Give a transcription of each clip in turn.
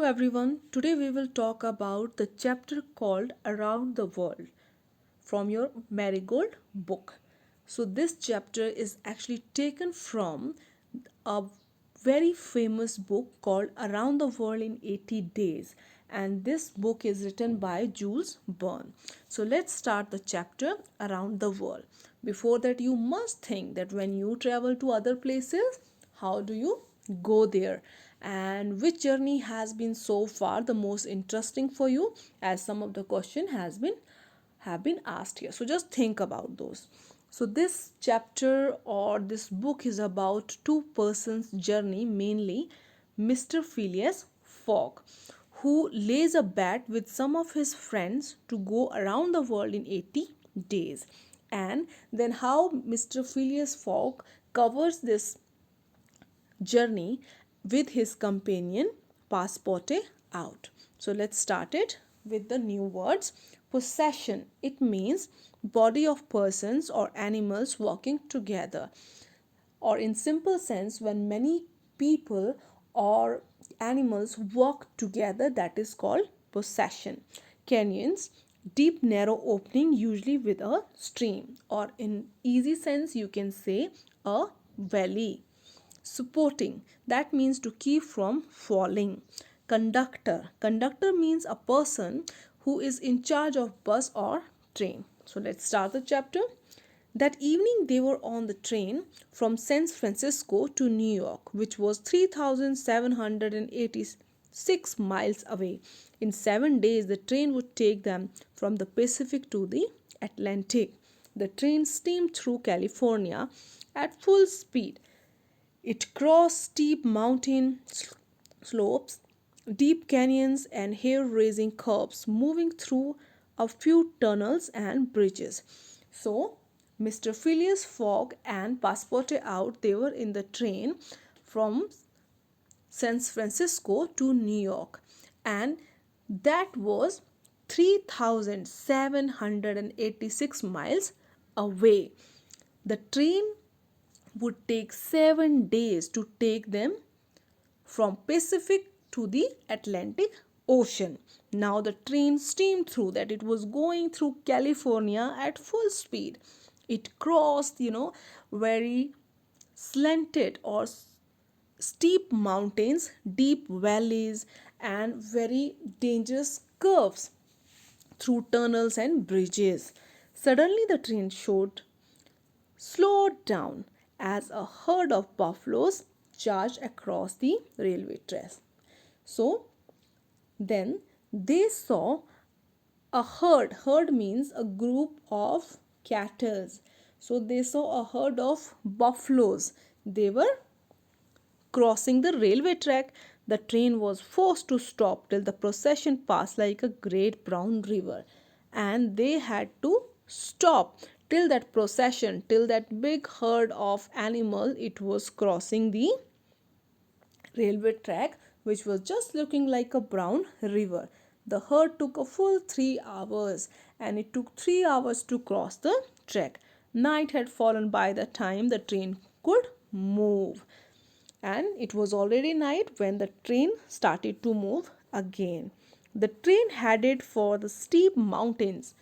everyone, today we will talk about the chapter called Around the World from your Marigold book. So, this chapter is actually taken from a very famous book called Around the World in 80 Days, and this book is written by Jules Verne. So, let's start the chapter Around the World. Before that, you must think that when you travel to other places, how do you go there, and which journey has been so far the most interesting for you, as some of the question has been have been asked here. So just think about those. So this chapter or this book is about two persons journey, mainly Mr. Phileas Fogg, who lays a bet with some of his friends to go around the world in 80 days, and then how Mr. Phileas Fogg covers this journey with his companion Passepartout out. So let's start it with the new words. Possession, it means body of persons or animals walking together, or in simple sense when many people or animals walk together, that is called possession. Canyons, deep narrow opening usually with a stream, or in easy sense you can say a valley. Supporting, that means to keep from falling. Conductor, conductor means a person who is in charge of bus or train. So let's start the chapter. That evening they were on the train from San Francisco to New York, which was 3,786 miles away. In 7 days the train would take them from the Pacific to the Atlantic. The train steamed through California at full speed. It crossed steep mountain slopes, deep canyons, and hair raising curves, moving through a few tunnels and bridges. So, Mr. Phileas Fogg and Passepartout out, they were in the train from San Francisco to New York, and that was 3,786 miles away. The train would take 7 days to take them from Pacific to the Atlantic Ocean. Now the train steamed through that, it was going through California at full speed. It crossed, very slanted or steep mountains, deep valleys, and very dangerous curves through tunnels and bridges. Suddenly the train slowed down as a herd of buffaloes charged across the railway tracks. So then they saw a herd. Herd means a group of cattle. So they saw a herd of buffaloes. They were crossing the railway track. The train was forced to stop till the procession passed like a great brown river, and they had to stop till that procession, till that big herd of animal, it was crossing the railway track, which was just looking like a brown river. The herd took a full 3 hours, and it took 3 hours to cross the track. Night had fallen by the time the train could move, and it was already night when the train started to move again. The train headed for the steep mountains.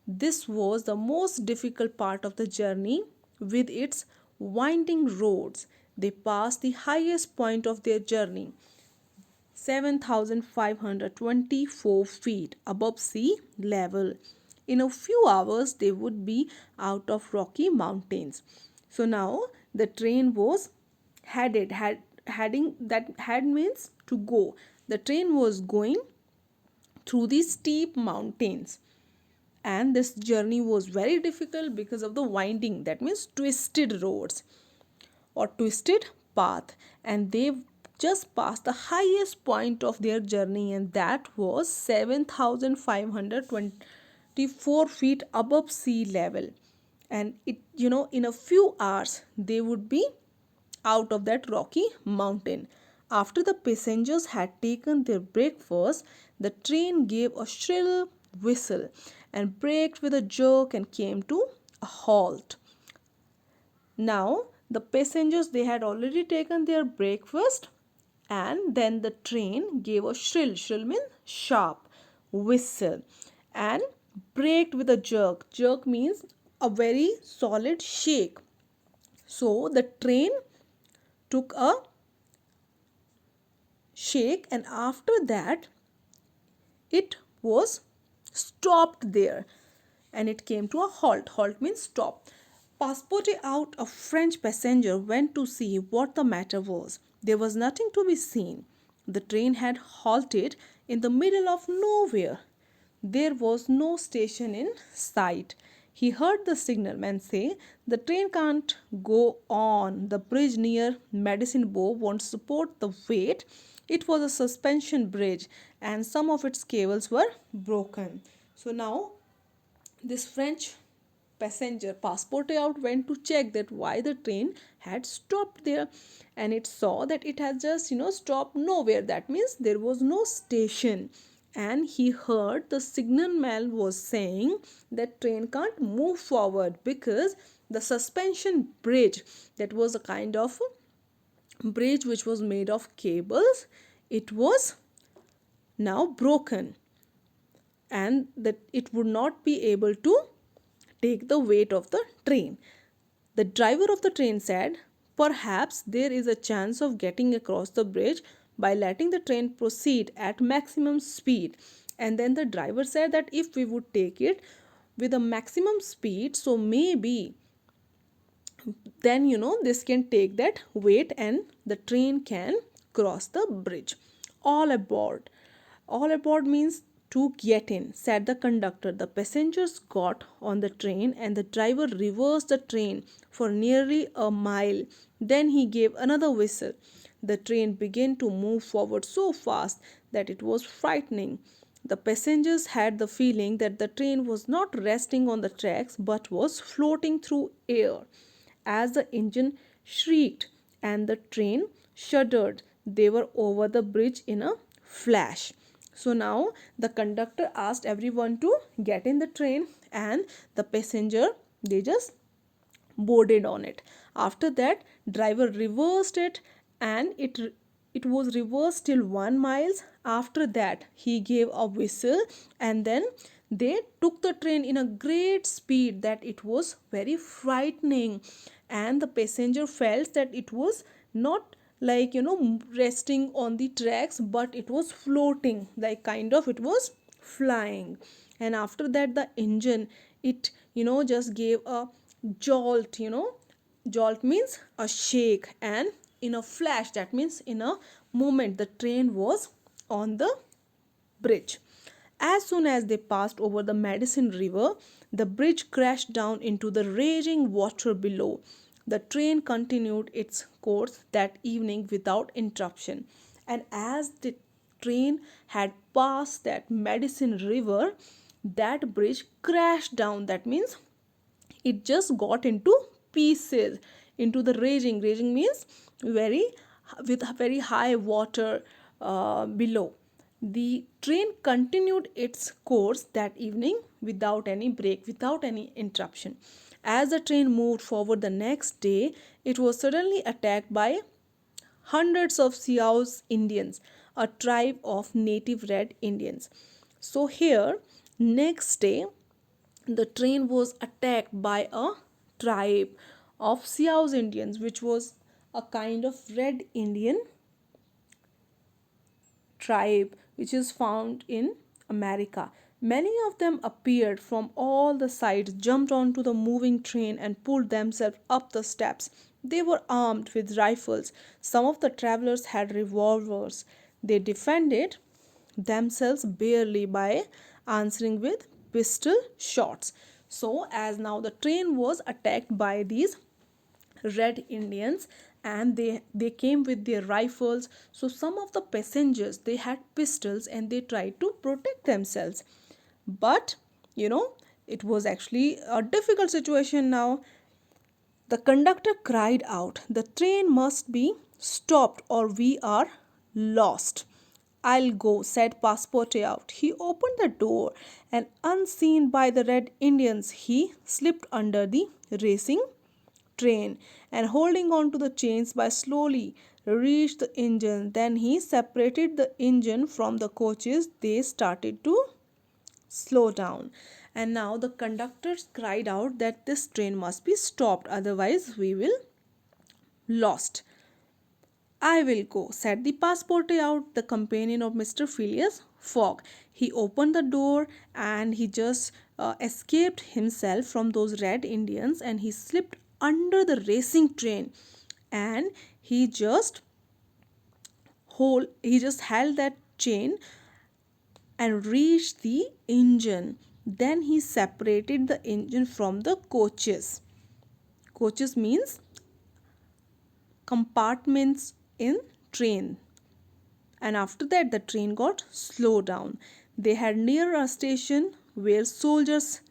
This was the most difficult part of the journey with its winding roads. They passed the highest point of their journey, 7,524 feet above sea level. In a few hours, they would be out of Rocky Mountains. So now the train was heading, that had means to go. The train was going through these steep mountains, and this journey was very difficult because of the winding, that means twisted roads or twisted path, and they just passed the highest point of their journey, and that was 7,524 feet above sea level. And it, in a few hours they would be out of that rocky mountain. After the passengers had taken their breakfast, the train gave a shrill whistle and braked with a jerk and came to a halt. Now, the passengers, they had already taken their breakfast, and then the train gave a shrill means sharp whistle, and braked with a jerk means a very solid shake. So the train took a shake, and after that it was stopped there, and it came to a halt. Halt means stop. Passported out, a French passenger went to see what the matter was. There was nothing to be seen. The train had halted in the middle of nowhere. There was no station in sight. He heard the signalman say, "The train can't go on. The bridge near Medicine Bow won't support the weight." It was a suspension bridge, and some of its cables were broken. So now this French passenger passport out went to check that why the train had stopped there, and it saw that it had just stopped nowhere. That means there was no station, and he heard the signalman was saying that train can't move forward because the suspension bridge, that was a kind of bridge which was made of cables, it was now broken, and that it would not be able to take the weight of the train. The driver of the train said, "Perhaps there is a chance of getting across the bridge by letting the train proceed at maximum speed." And then the driver said that if we would take it with a maximum speed, so maybe then this can take that weight and the train can cross the bridge. All aboard. All aboard means to get in, said the conductor. The passengers got on the train, and the driver reversed the train for nearly a mile. Then he gave another whistle. The train began to move forward so fast that it was frightening. The passengers had the feeling that the train was not resting on the tracks but was floating through air. As the engine shrieked and the train shuddered, they were over the bridge in a flash. So now the conductor asked everyone to get in the train, and the passenger, they just boarded on it. After that, driver reversed it, and it was reversed till 1 miles. After that, he gave a whistle, and then they took the train in a great speed that it was very frightening, and the passenger felt that it was not like resting on the tracks, but it was floating, like kind of it was flying. And after that, the engine, it just gave a jolt. Jolt means a shake, and in a flash, that means in a moment, the train was on the bridge. As soon as they passed over the Madison River, the bridge crashed down into the raging water below. The train continued its course that evening without interruption. And as the train had passed that Madison River, that bridge crashed down. That means it just got into pieces, into the raging means very, with very high water below. The train continued its course that evening without any break, without any interruption. As the train moved forward the next day, it was suddenly attacked by hundreds of Sioux Indians, a tribe of native red Indians. So here, next day, the train was attacked by a tribe of Sioux Indians, which was a kind of red Indian tribe which is found in America. Many of them appeared from all the sides, jumped onto the moving train, and pulled themselves up the steps. They were armed with rifles. Some of the travelers had revolvers. They defended themselves barely by answering with pistol shots. So, as now the train was attacked by these red Indians, and they came with their rifles. So some of the passengers, they had pistols and they tried to protect themselves, but it was actually a difficult situation. Now the conductor cried out, "The train must be stopped or we are lost." "I'll go," said Passport out. He opened the door, and unseen by the red Indians, he slipped under the racing train, and holding on to the chains by slowly reached the engine. Then he separated the engine from the coaches. They started to slow down. And now the conductors cried out that this train must be stopped, otherwise we will lost. I will go, said the passporte, the companion of Mr. Phileas Fogg. He opened the door and he just escaped himself from those red Indians, and he slipped under the racing train, and he just held that chain and reached the engine. Then he separated the engine from the coaches. Coaches means compartments in train. And after that the train got slowed down. They had near a station where soldiers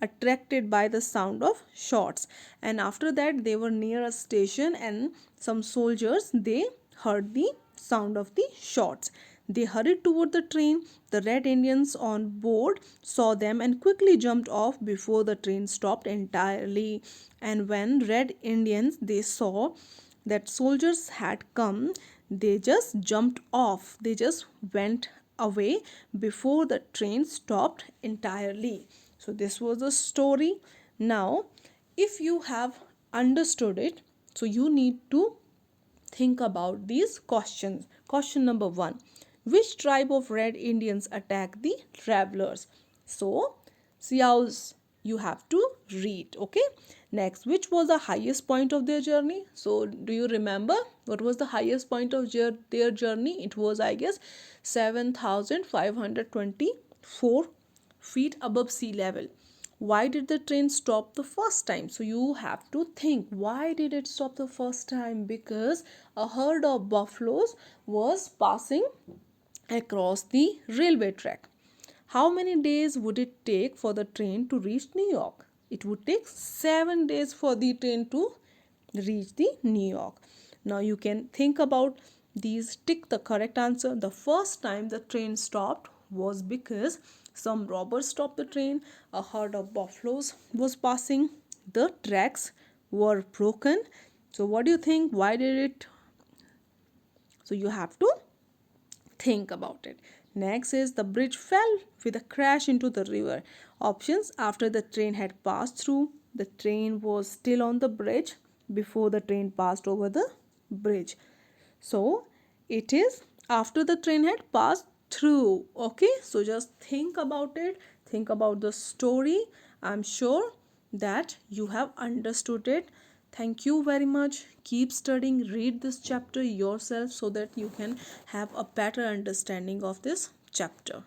attracted by the sound of shots, and after that they were near a station, and some soldiers, they heard the sound of the shots. They hurried toward the train. The red Indians on board saw them and quickly jumped off before the train stopped entirely. And when red Indians, they saw that soldiers had come, they just jumped off. They just went away before the train stopped entirely. So this was the story. Now, if you have understood it, so you need to think about these questions. Question number 1: which tribe of red Indians attacked the travelers? So Xiao's you have to read. Okay. Next, which was the highest point of their journey? So do you remember what was the highest point of their journey? It was, I guess, 7,524 feet above sea level. Why did the train stop the first time? So you have to think, why did it stop the first time? Because a herd of buffaloes was passing across the railway track. How many days would it take for the train to reach New York? It would take 7 days for the train to reach the New York. Now you can think about these, tick the correct answer. The first time the train stopped was because some robbers stopped the train, a herd of buffaloes was passing, the tracks were broken. So what do you think? Why did it? So you have to think about it. Next is the bridge fell with a crash into the river. Options: after the train had passed through, the train was still on the bridge, before the train passed over the bridge. So it is after the train had passed through. Okay, so just think about it, think about the story. I'm sure that you have understood it. Thank you very much. Keep studying, read this chapter yourself so that you can have a better understanding of this chapter.